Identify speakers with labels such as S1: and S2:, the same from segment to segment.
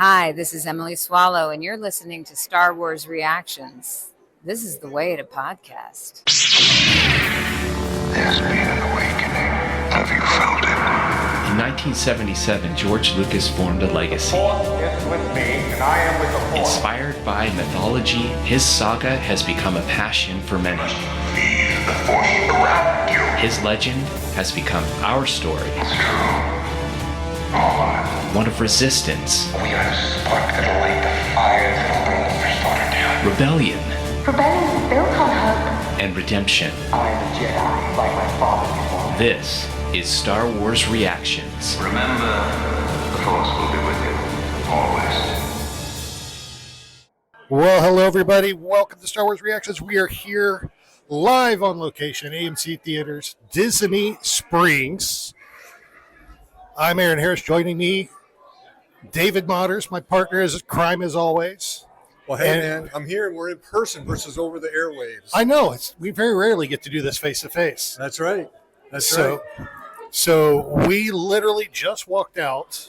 S1: Hi, this is Emily Swallow, and you're listening to Star Wars Reactions. This is the way to podcast.
S2: There's been an awakening. Have you felt it?
S3: In 1977, George Lucas formed a legacy.
S4: The Force is with me, and I am with the Force.
S3: Inspired by mythology, his saga has become a passion for many.
S2: Feel the Force around you.
S3: His legend has become our story.
S2: It's true. All of it.
S3: One of resistance,
S2: We are a spark that'll light the fire that'll bring the First Order down.
S3: rebellion,
S5: Rebellion is built on hope.
S3: and redemption.
S4: I am a Jedi, like my father before.
S3: This is Star Wars Reactions.
S2: Remember, the Force will be with you. Always.
S6: Well, hello, everybody. Welcome to Star Wars Reactions. We are here live on location, AMC Theaters, Disney Springs. I'm Aaron Harris. Joining me, David Motters, my partner is crime as always.
S7: Well, hey,
S6: And-
S7: man, I'm here and we're in person versus over the airwaves.
S6: I know we very rarely get to do this face to face.
S7: That's right. That's
S6: So,
S7: right.
S6: so we literally just walked out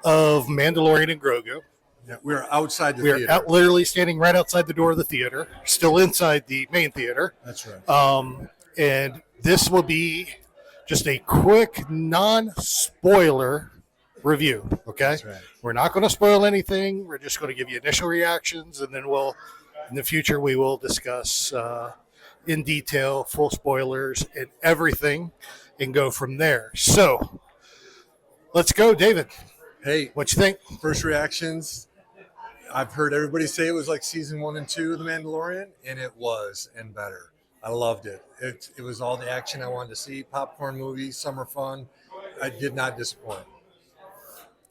S6: of Mandalorian and Grogu.
S7: Yeah, we're outside the
S6: We are
S7: theater.
S6: literally standing right outside the door of the theater, still inside the main theater.
S7: That's right.
S6: And this will be just a quick, non-spoiler review, okay?
S7: That's right.
S6: We're not going to spoil anything. We're just going to give you initial reactions, and then in the future, we will discuss in detail, full spoilers and everything, and go from there. So, let's go, David.
S7: Hey,
S6: What you think?
S7: first reactions. I've heard everybody say it was like season 1 and 2 of The Mandalorian, and it was, and better. I loved it. It was all the action I wanted to see. Popcorn movie, summer fun. I did not disappoint.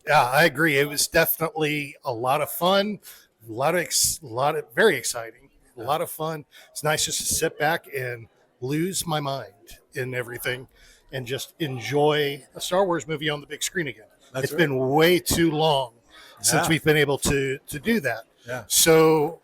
S6: Yeah, I agree. It was definitely a lot of fun, a lot of very exciting, a lot of fun. It's nice just to sit back and lose my mind in everything and just enjoy a Star Wars movie on the big screen again.
S7: That's
S6: It's
S7: right.
S6: been way too long since
S7: Yeah.
S6: we've been able to do that.
S7: Yeah.
S6: So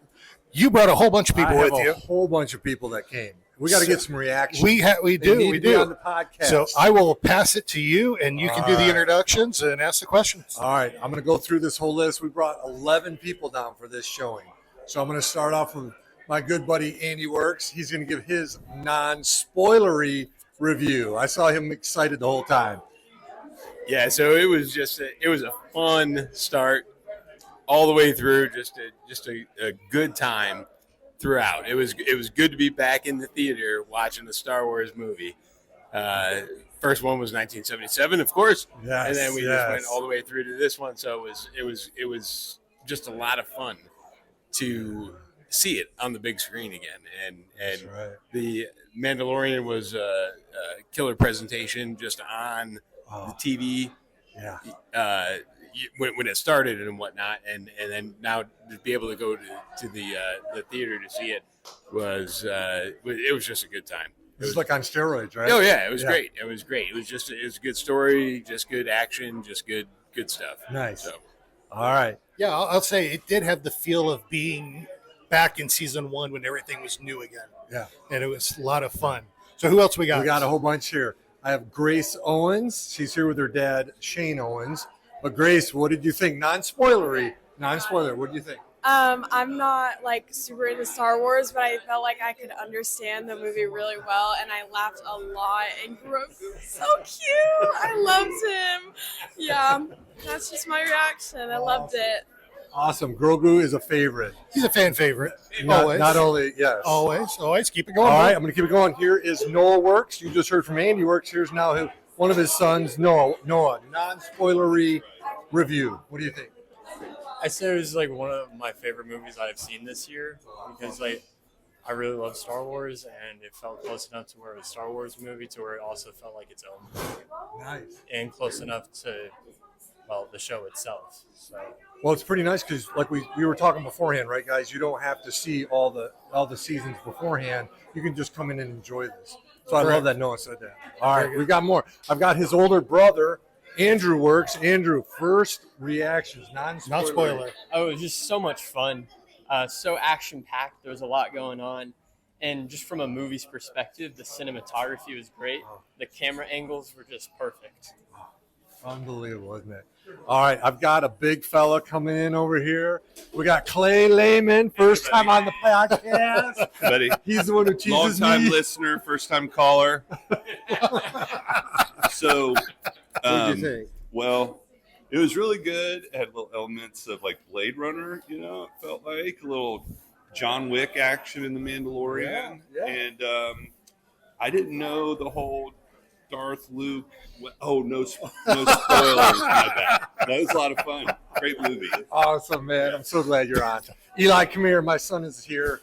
S6: you brought a whole bunch of people
S7: I have
S6: with you.
S7: a whole bunch of people that came. We got to get some reactions.
S6: We
S7: They
S6: do
S7: need
S6: we
S7: to be on
S6: do.
S7: the podcast.
S6: So I will pass it to you, and you can do the
S7: All right.
S6: introductions and ask the questions.
S7: All right, I'm going to go through this whole list. We brought 11 people down for this showing. So I'm going to start off with my good buddy Andy Works. He's going to give his non-spoilery review. I saw him excited the whole time.
S8: Yeah, so it was a fun start all the way through, just a good time throughout. It was good to be back in the theater watching the Star Wars movie. First one was 1977, of course,
S7: Yes,
S8: and then we
S7: yes.
S8: just went all the way through to this one. So it was just a lot of fun to see it on the big screen again. And
S7: That's right.
S8: the Mandalorian was a killer presentation just on the
S7: Oh,
S8: TV
S7: yeah.
S8: when it started and whatnot, and then now to be able to go to the theater to see it was just a good time.
S7: This is like on steroids, right?
S8: Oh yeah, it was
S7: Yeah.
S8: great. It was great. It was a good story, just good action, just good stuff.
S7: Nice.
S8: So
S7: All right.
S6: Yeah, I'll say it did have the feel of being back in season 1 when everything was new again.
S7: Yeah.
S6: And it was a lot of fun. So who else we got?
S7: We got a whole bunch here. I have Grace Owens. She's here with her dad, Shane Owens. But Grace, what did you think? Non-spoiler. What do you think?
S9: I'm not like super into Star Wars, but I felt like I could understand the movie really well, and I laughed a lot. And Grogu was so cute. I loved him. Yeah, that's just my reaction. I loved it.
S7: Awesome. Grogu is a favorite.
S6: He's a fan favorite.
S7: Not only, yes.
S6: Always. Keep it going.
S7: All right,
S6: bud.
S7: I'm going to keep it going. Here is Noah Works. You just heard from Andy Works. Here's now one of his sons, Noah. Non-spoilery review. What do you think?
S10: I say it was like one of my favorite movies I've seen this year because like I really love Star Wars and it felt close enough to where it was a Star Wars movie to where it also felt like its own movie
S7: Nice.
S10: and close enough to the show itself. So
S7: Well, it's pretty nice because, like we were talking beforehand, right, guys? You don't have to see all the seasons beforehand. You can just come in and enjoy this. So I love that Noah said that. All right, we got more. I've got his older brother, Andrew Works. Andrew, first reactions,
S6: Not spoiler.
S11: Oh, it was just so much fun. So action-packed. There was a lot going on. And just from a movie's perspective, the cinematography was great. The camera angles were just perfect.
S7: Unbelievable, isn't it? All right, I've got a big fella coming in over here. We got Clay Lehman, first time on the podcast.
S12: Buddy.
S7: He's the one who teases
S12: Long-time
S7: me.
S12: listener, first-time caller. So,
S7: what did you think?
S12: Well, it was really good. It had little elements of like Blade Runner, you know, it felt like a little John Wick action in The Mandalorian.
S7: Yeah.
S12: And I didn't know the whole Darth Luke. No spoilers. My bad. That was a lot of fun. Great movie.
S7: Awesome, man. I'm so glad you're on. Eli, come here. My son is here.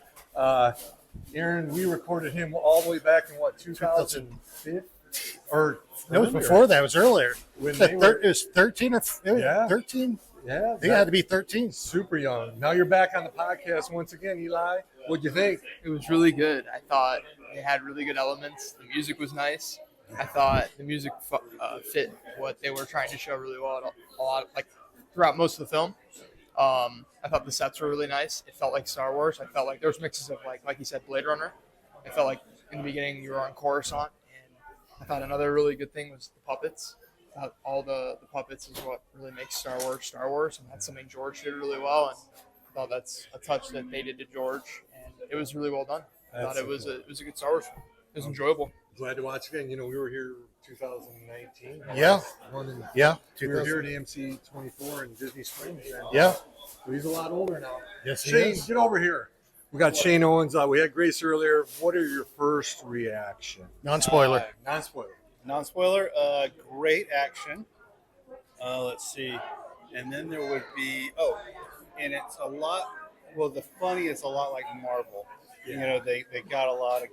S7: Aaron, we recorded him all the way back in 2005? Or
S6: No, it was before that. It was earlier.
S7: When
S6: It was 13 or 13.
S7: Yeah,
S6: They had to be 13.
S7: Super young. Now you're back on the podcast once again, Eli. What'd you think?
S11: It was really good. I thought it had really good elements. The music was nice. I thought the music fit what they were trying to show really well. A lot, like throughout most of the film. I thought the sets were really nice. It felt like Star Wars. I felt like there was mixes of like you said, Blade Runner. I felt like in the beginning you were on Coruscant, and I thought another really good thing was the puppets. I thought all the puppets is what really makes Star Wars, and that's something George did really well. And I thought that's a touch that they did to George, and it was really well done. I thought it was a good Star Wars film. It was enjoyable.
S7: Glad to watch again. You know, we were here 2019.
S6: Yeah. Yeah.
S7: We were here at AMC 24 in Disney Springs. And,
S6: Yeah.
S7: So he's a lot older now.
S6: Yes, he
S7: Shane,
S6: is.
S7: get over here. We got Shane Owens. We had Grace earlier. What are your first reaction?
S6: Non-spoiler.
S7: Non-spoiler.
S13: Non-spoiler, great action. Let's see. And then there would be, and it's a lot, the funny is a lot like Marvel. You know, they got a lot of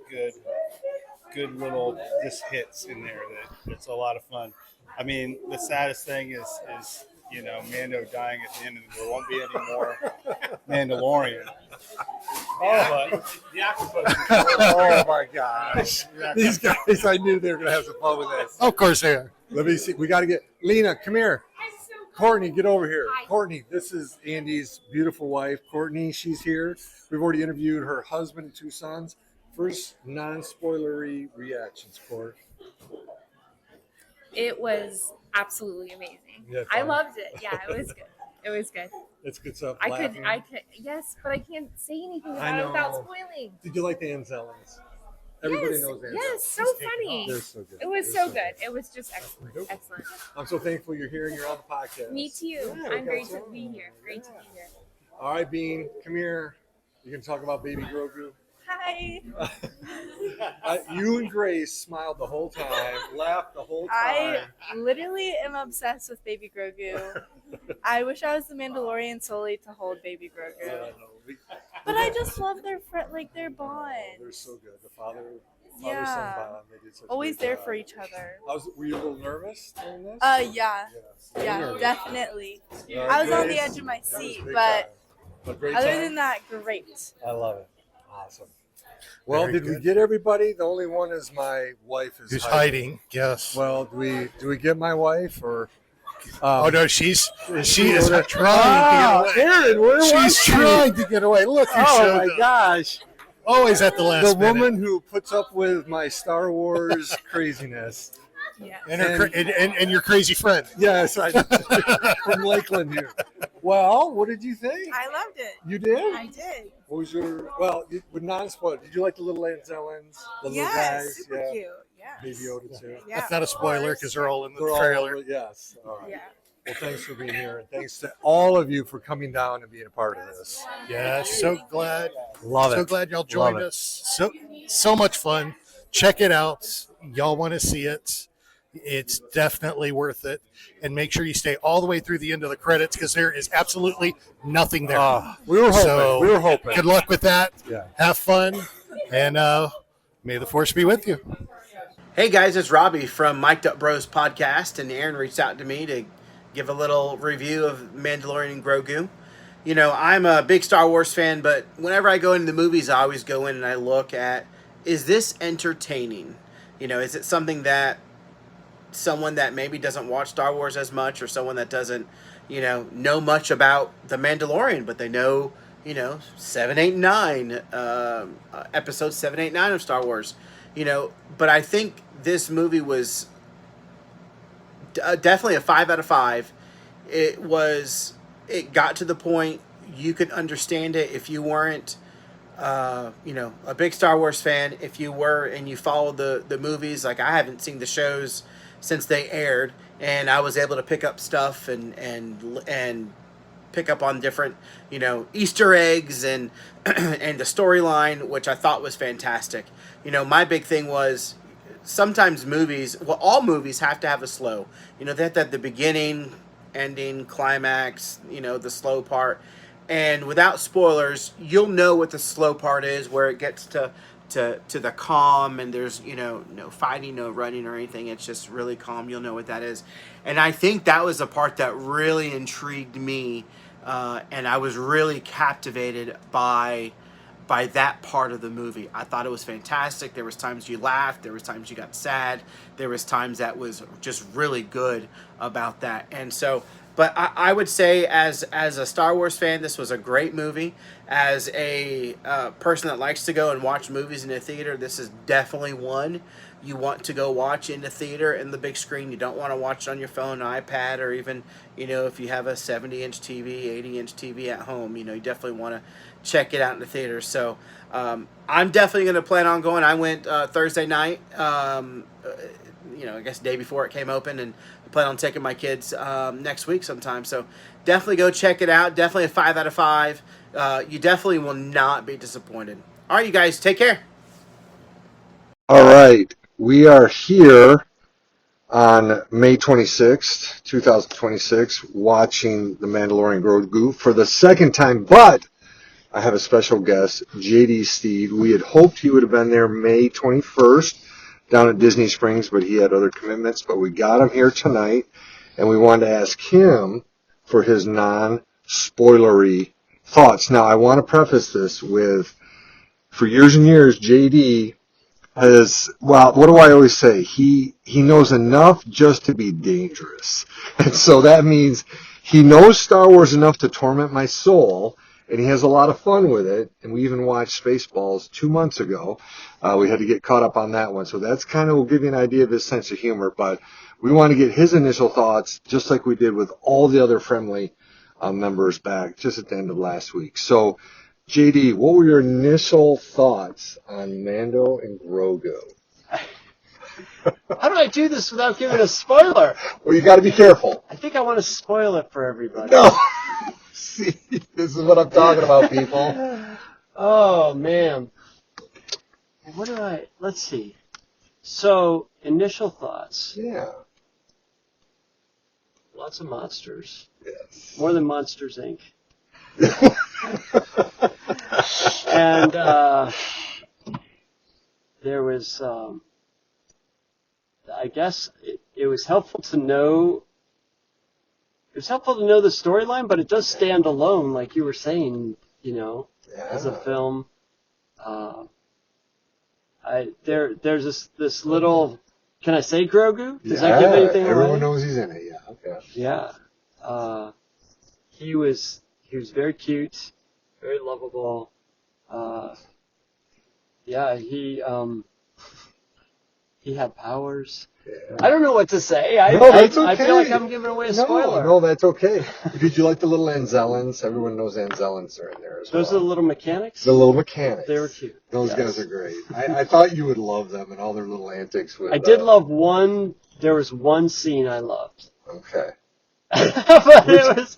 S13: good little just hits in there that it's a lot of fun. I mean, the saddest thing is you know, Mando dying at the end, and there won't be any more Mandalorian.
S7: Oh my gosh. These guys, I knew they were going to have some fun with this.
S6: Of course they are.
S7: Let me see. We got to get Lena, come here. Courtney, get over here. Courtney, this is Andy's beautiful wife. Courtney, she's here. We've already interviewed her husband and 2 sons. First non-spoilery reactions, Court.
S14: It was absolutely amazing.
S7: Yeah,
S14: I
S7: fun.
S14: loved it. Yeah, it was good. It was good.
S7: It's good stuff.
S14: I
S7: Laughing.
S14: could, yes, but I can't say anything
S7: I
S14: about it without
S7: know.
S14: spoiling.
S7: Did you like the Anzellans? Everybody
S14: yes,
S7: knows Anzellans.
S14: yes, so funny.
S7: They're so good.
S14: It was
S7: They're
S14: so good. It was just excellent. Excellent.
S7: I'm so thankful you're here and you're on the podcast.
S14: Me too.
S7: Yeah,
S14: I'm
S7: we
S14: great
S7: got
S14: to
S7: some.
S14: be here. Great to be here.
S7: All right, Bean, come here. You can talk about Baby Grogu.
S15: Hi.
S7: You and Grace smiled the whole time, laughed the whole time.
S15: I literally am obsessed with Baby Grogu. I wish I was the Mandalorian solely to hold Baby Grogu. But I just love their their bond.
S7: They're so good. The father
S15: Yeah.
S7: son bond. They did such a
S15: Always
S7: good
S15: there
S7: job.
S15: for each other.
S7: Were you a little nervous during this?
S15: Yeah. Yeah,
S7: Nervous.
S15: definitely.
S7: Yeah,
S15: I was on the
S7: Grace,
S15: edge of my
S7: that was
S15: seat,
S7: big
S15: but
S7: time. But great
S15: other
S7: time.
S15: than that, great.
S7: I love it. Awesome. Well,
S6: Very
S7: did we
S6: good.
S7: get everybody? The only one is my wife is
S6: Who's hiding? Yes.
S7: Well, do we get my wife or?
S6: Oh no, she is
S7: over
S6: trying
S7: there?
S6: to get away.
S7: Aaron, where
S6: She's
S7: was she?
S6: trying to get away. Look who
S7: Oh
S6: showed
S7: my
S6: up.
S7: gosh!
S6: Always at the last
S7: The
S6: minute.
S7: woman who puts up with my Star Wars craziness.
S15: Yeah.
S6: And your crazy friend.
S7: Yes, from Lakeland here. Well, what did you think?
S15: I loved it.
S7: You did?
S15: I did.
S7: What was your with non-spoiler? Did you like the little Anzellans, the little guys?
S15: Super
S7: yeah.
S15: cute. Yeah.
S7: Baby Yoda too.
S15: Yeah,
S6: That's not a
S15: of
S6: spoiler
S15: course.
S6: because they're all in the
S7: They're all
S6: trailer.
S7: over- yes. All right.
S15: Yeah.
S7: Well, thanks for being here, and thanks to all of you for coming down and being a part of this.
S6: Yeah, so glad.
S7: Love
S6: So
S7: it.
S6: glad y'all
S7: Love
S6: joined
S7: it.
S6: us. So much fun. Check it out. Y'all want to see it. It's definitely worth it. And make sure you stay all the way through the end of the credits because there is absolutely nothing there.
S7: We were hoping.
S6: So,
S7: we were hoping.
S6: Good luck with that.
S7: Yeah.
S6: Have fun. And may the force be with you.
S16: Hey guys, it's Robbie from Mic'd Up Bros podcast, and Aaron reached out to me to give a little review of Mandalorian and Grogu. You know, I'm a big Star Wars fan, but whenever I go into the movies, I always go in and I look at, is this entertaining? You know, is it something that someone that maybe doesn't watch Star Wars as much, or someone that doesn't, know much about The Mandalorian, but they know, 7, 8, 9, episode 7, 8, 9 of Star Wars, but I think this movie was definitely a 5 out of 5. it got to the point you could understand it if you weren't a big Star Wars fan. If you were and you followed the movies, like I haven't seen the shows since they aired, and I was able to pick up stuff and pick up on different Easter eggs and and the storyline, which I thought was fantastic. My big thing was sometimes all movies have to have a slow. They have to have the beginning, ending, climax, the slow part. And without spoilers, you'll know what the slow part is, where it gets to the calm, and there's no fighting, no running or anything. It's just really calm. You'll know what that is. And I think that was the part that really intrigued me, and I was really captivated by that part of the movie. I thought it was fantastic. There was times you laughed, there was times you got sad, there was times that was just really good about that. And so, but I would say as a Star Wars fan, this was a great movie. As a person that likes to go and watch movies in the theater, this is definitely one you want to go watch in the theater in the big screen. You don't want to watch it on your phone, iPad, or even, if you have a 70-inch TV, 80-inch TV at home, you definitely want to check it out in the theater. So I'm definitely going to plan on going. I went Thursday night, I guess the day before it came open, and I plan on taking my kids next week sometime. So definitely go check it out. Definitely a 5 out of 5. You definitely will not be disappointed. All right, you guys, take care.
S17: All right. We are here on May 26th, 2026, watching The Mandalorian and Grogu for the second time, but I have a special guest, JD Steed. We had hoped he would have been there May 21st down at Disney Springs, but he had other commitments, but we got him here tonight, and we wanted to ask him for his non-spoilery thoughts. Now, I want to preface this with, for years and years, JD what do I always say? He knows enough just to be dangerous. And so that means he knows Star Wars enough to torment my soul, and he has a lot of fun with it. And we even watched Spaceballs 2 months ago. We had to get caught up on that one. So that's kind of will give you an idea of his sense of humor. But we want to get his initial thoughts, just like we did with all the other friendly members back just at the end of last week. So, JD, what were your initial thoughts on Mando and Grogu?
S18: How do I do this without giving a spoiler?
S17: Well, you got to be careful.
S18: I think I want to spoil it for everybody.
S17: No. See, this is what I'm talking about, people.
S18: Oh, man. Let's see. So, initial thoughts.
S17: Yeah.
S18: Lots of monsters.
S17: Yes.
S18: More than Monsters, Inc. And there was, I guess it was helpful to know. It was helpful to know the storyline, but it does stand alone, like you were saying, as a film. There's this little. Can I say Grogu? Does that give anything away?
S17: Everyone knows he's in it. Yeah. Okay.
S18: Yeah. He was very cute, very lovable. He had powers. Yeah. I don't know what to say. I feel like I'm giving away a spoiler.
S17: No, that's okay. Did you like the little Anzellans? Everyone knows Anzellans are in there as well.
S18: Those are the little mechanics?
S17: The little mechanics.
S18: They were cute.
S17: Those guys are great. I thought you would love them and all their little antics.
S18: I did love one. There was one scene I loved.
S17: Okay.
S18: But it was...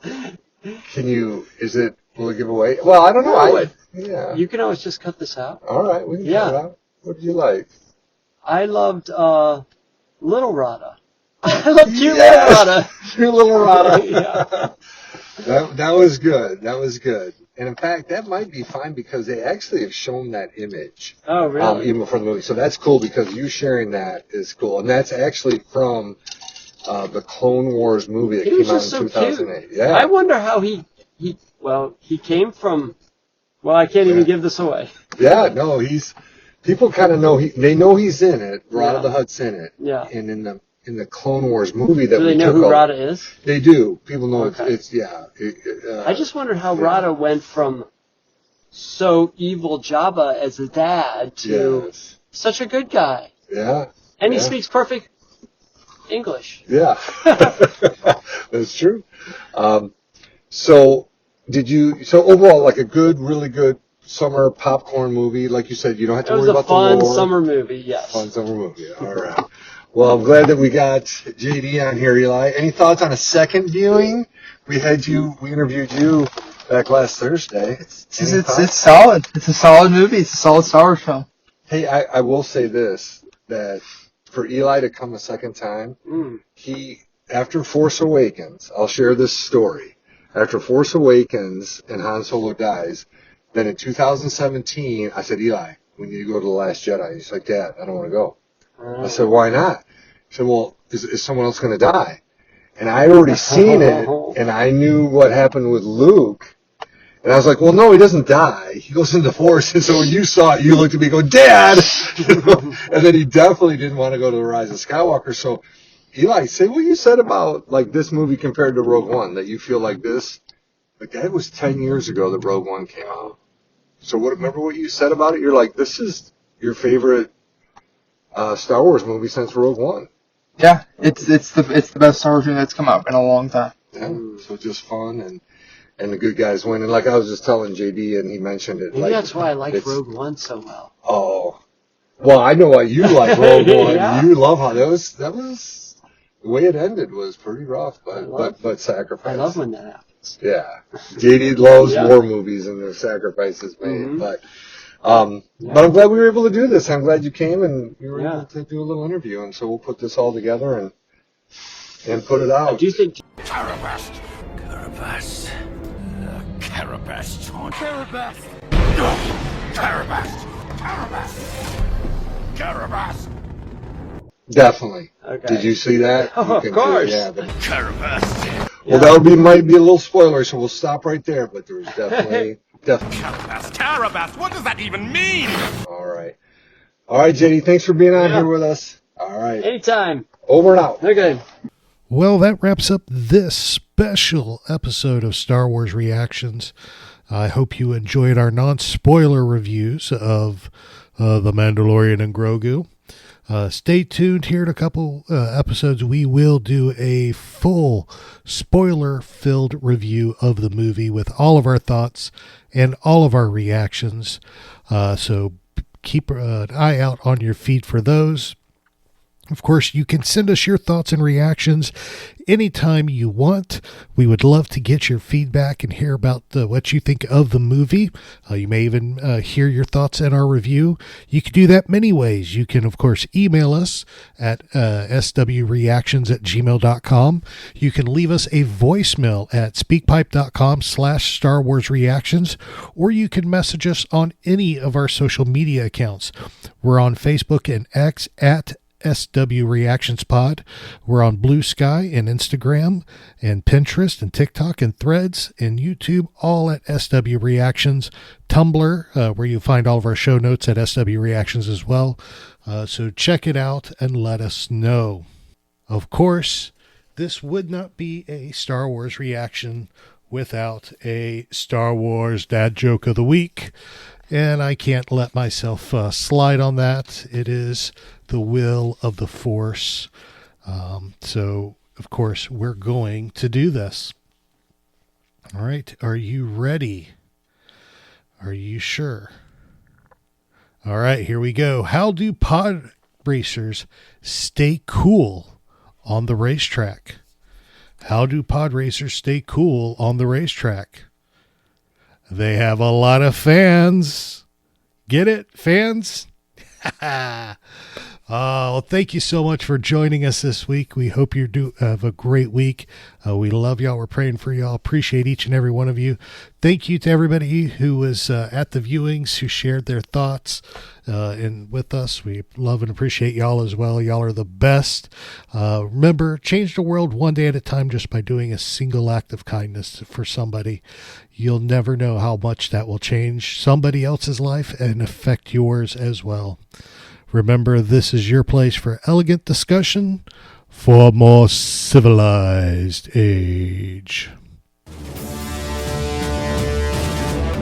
S17: Will it give away? Well, I don't know.
S18: Yeah. You can always just cut this out.
S17: All right, we can cut it out. What did you like?
S18: I loved Little Rada. I love cute Little Rada.
S17: Cute Little Rada. Yeah. That was good. That was good. And in fact, that might be fine because they actually have shown that image.
S18: Oh, really?
S17: Even before the movie. So that's cool because you sharing that is cool. And that's actually from the Clone Wars movie that came out in 2008.
S18: Cute. Yeah. I wonder how he came from. Well, I can't even give this away.
S17: Yeah, no, people kind of know they know he's in it. Rada the Hutt's in it.
S18: Yeah.
S17: And in the Clone Wars movie that
S18: do they know who Rada is?
S17: They do. People know it's
S18: I just wonder how Rada went from so evil Jabba as a dad to such a good guy.
S17: Yeah.
S18: And he speaks perfect English.
S17: Yeah, that's true. So overall, like a good, really good summer popcorn movie. Like you said, you don't have to worry about the lore.
S18: It was a fun summer movie, yes.
S17: Fun summer movie, all right. Well, I'm glad that we got JD on here, Eli. Any thoughts on a second viewing? We interviewed you back last Thursday.
S19: It's solid. It's a solid movie. It's a solid Star Wars film.
S17: Hey, I will say this, that for Eli to come a second time, he, after Force Awakens, I'll share this story. After Force Awakens and Han Solo dies, then in 2017, I said, Eli, we need to go to The Last Jedi. He's like, Dad, I don't want to go. I said, why not? He said, well, is someone else going to die? And I had already seen it, and I knew what happened with Luke. And I was like, well, no, he doesn't die. He goes into Force. And so when you saw it, you looked at me and go, Dad! And then he definitely didn't want to go to The Rise of Skywalker. So, Eli, say what you said about like this movie compared to Rogue One, that you feel like this. Like that was 10 years ago that Rogue One came out. So remember what you said about it? You're like, this is your favorite Star Wars movie since Rogue One.
S19: Yeah, it's the best Star Wars movie that's come out in a long time.
S17: Yeah, so just fun and the good guys win. And like I was just telling JD, and he mentioned it.
S18: Maybe that's why I liked Rogue One so well.
S17: Oh, well, I know why you like Rogue One.
S18: Yeah.
S17: You love how that was the way it ended was pretty rough, but sacrifice.
S18: I love when that happens.
S17: Yeah, JD loves war movies and their sacrifices made, but I'm glad we were able to do this. I'm glad you came and you were able to do a little interview, and so we'll put this all together and put it out.
S18: Do you think
S20: Carabast. Carabast. Carabast. Carabast. Carabast. Carabast. Carabast.
S17: Definitely.
S18: Okay.
S17: Did you see that?
S18: Oh, of course.
S17: Yeah.
S20: Carabast.
S17: Well, that might be a little spoiler, so we'll stop right there. But there's definitely.
S20: Carabast. Carabast. What does that even mean?
S17: All right, JD. Thanks for being on here with us. All right.
S18: Anytime.
S17: Over and out.
S18: Okay.
S6: Well, that wraps up this special episode of Star Wars Reactions. I hope you enjoyed our non-spoiler reviews of The Mandalorian and Grogu. Stay tuned here in a couple episodes. We will do a full spoiler-filled review of the movie with all of our thoughts and all of our reactions. So keep an eye out on your feed for those. Of course, you can send us your thoughts and reactions anytime you want. We would love to get your feedback and hear about what you think of the movie. You may even hear your thoughts in our review. You can do that many ways. You can, of course, email us at swreactions@gmail.com. You can leave us a voicemail at speakpipe.com/Star Wars Reactions, or you can message us on any of our social media accounts. We're on Facebook and X at SW Reactions Pod. We're on Blue Sky and Instagram and Pinterest and TikTok and Threads and YouTube, all at SW Reactions. Tumblr, where you'll find all of our show notes at SW Reactions as well. So check it out and let us know. Of course, this would not be a Star Wars reaction without a Star Wars dad joke of the week. And I can't let myself slide on that. It is the will of the Force. So, of course, we're going to do this. All right. Are you ready? Are you sure? All right, here we go. How do pod racers stay cool on the racetrack? How do pod racers stay cool on the racetrack? They have a lot of fans. Get it, fans? Well, thank you so much for joining us this week. We hope you have a great week. We love y'all. We're praying for y'all. Appreciate each and every one of you. Thank you to everybody who was at the viewings, who shared their thoughts and with us. We love and appreciate y'all as well. Y'all are the best. Remember, change the world one day at a time just by doing a single act of kindness for somebody. You'll never know how much that will change somebody else's life and affect yours as well. Remember, this is your place for elegant discussion for a more civilized age.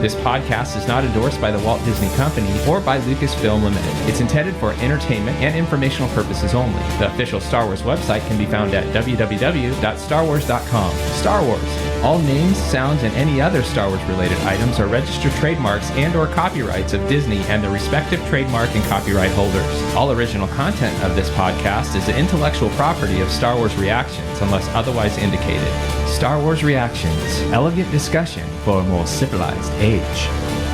S21: This podcast is not endorsed by the Walt Disney Company or by Lucasfilm Limited. It's intended for entertainment and informational purposes only. The official Star Wars website can be found at www.starwars.com. Star Wars. All names, sounds, and any other Star Wars related items are registered trademarks and or copyrights of Disney and their respective trademark and copyright holders. All original content of this podcast is the intellectual property of Star Wars Reactions unless otherwise indicated. Star Wars Reactions. Elegant discussion for a more civilized age.